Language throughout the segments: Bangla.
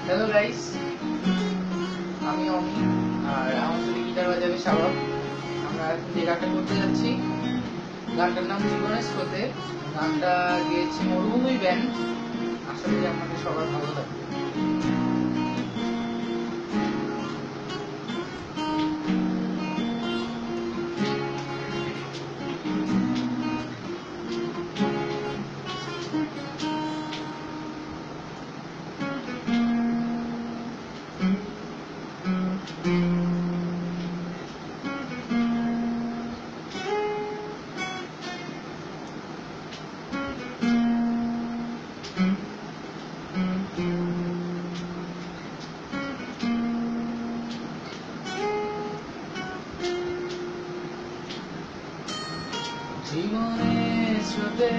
হ্যালো গাইস, আমি অমি আর আমার সাথে গিটার বাজাবে শাবাব। আমরা এখন যে গানটা করতে যাচ্ছি, গানটার নাম জীবনের স্রোতে। গানটা গেয়েছি মরুভূমি ব্যান্ড। আশা করি আপনাদের সবার ভালো লাগবে। জীবনের স্রোতে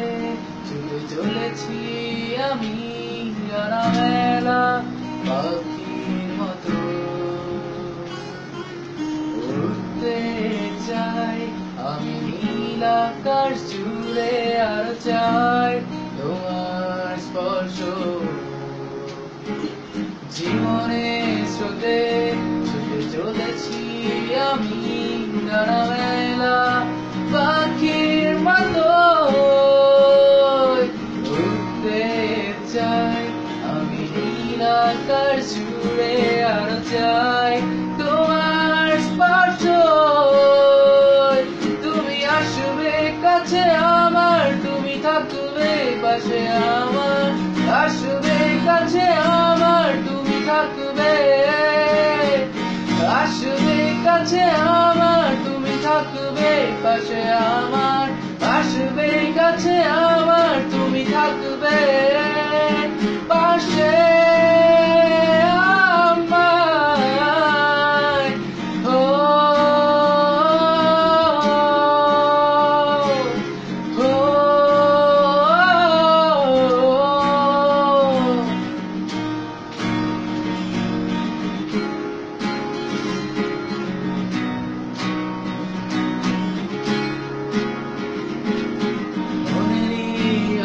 ছুটে চলেছি আমি মেলা পাখির মতো, উড়তে চাই আমি নীল আকাশ জুড়ে, আর চাই তোমার স্পর্শ। জীবনের স্রোতে ছুটে চলেছি আমি মেলা পাখির মতো, উড়তে চাই আমি নীল আকাশ জুড়ে, আর চাই তোমার স্পর্শ। তুমি আসবে কাছে আমার, তুমি থাকবে পাশে আমার, আসবে কাছে আমার, তুমি থাকবে, আসবে কাছে আমার, তুমি থাকবে পাশে আমার, আসবে কাছে আমার, তুমি থাকবে পাশে আমার। ও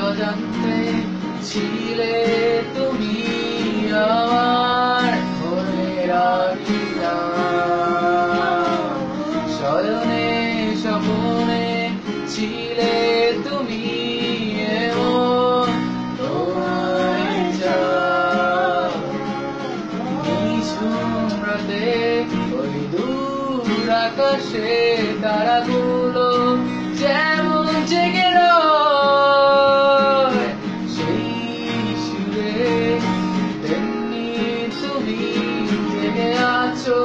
অজান্তে ছিলে তুমি আমার মনের আকিরা, শয়নে স্বপনে ছিলে তুমি এমন তোমায় চাই। নিঝুম রাতে ওই দূর আকাশে তারাগুলো যেমন জেগে রয়, সেই সুরে তেমনি তুমি জেগে আছো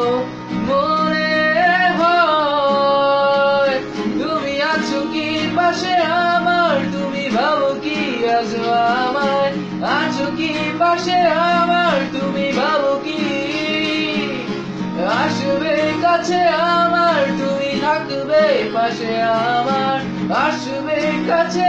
মনে হয়। তুমি আছো কি পাশে আমার, তুমি ভাবো কি আছো আমার, আছো কি পাশে আমার, তুমি ভাবো কি আসবে কাছে আমার, তুমি থাকবে পাশে আমার, আসবে কাছে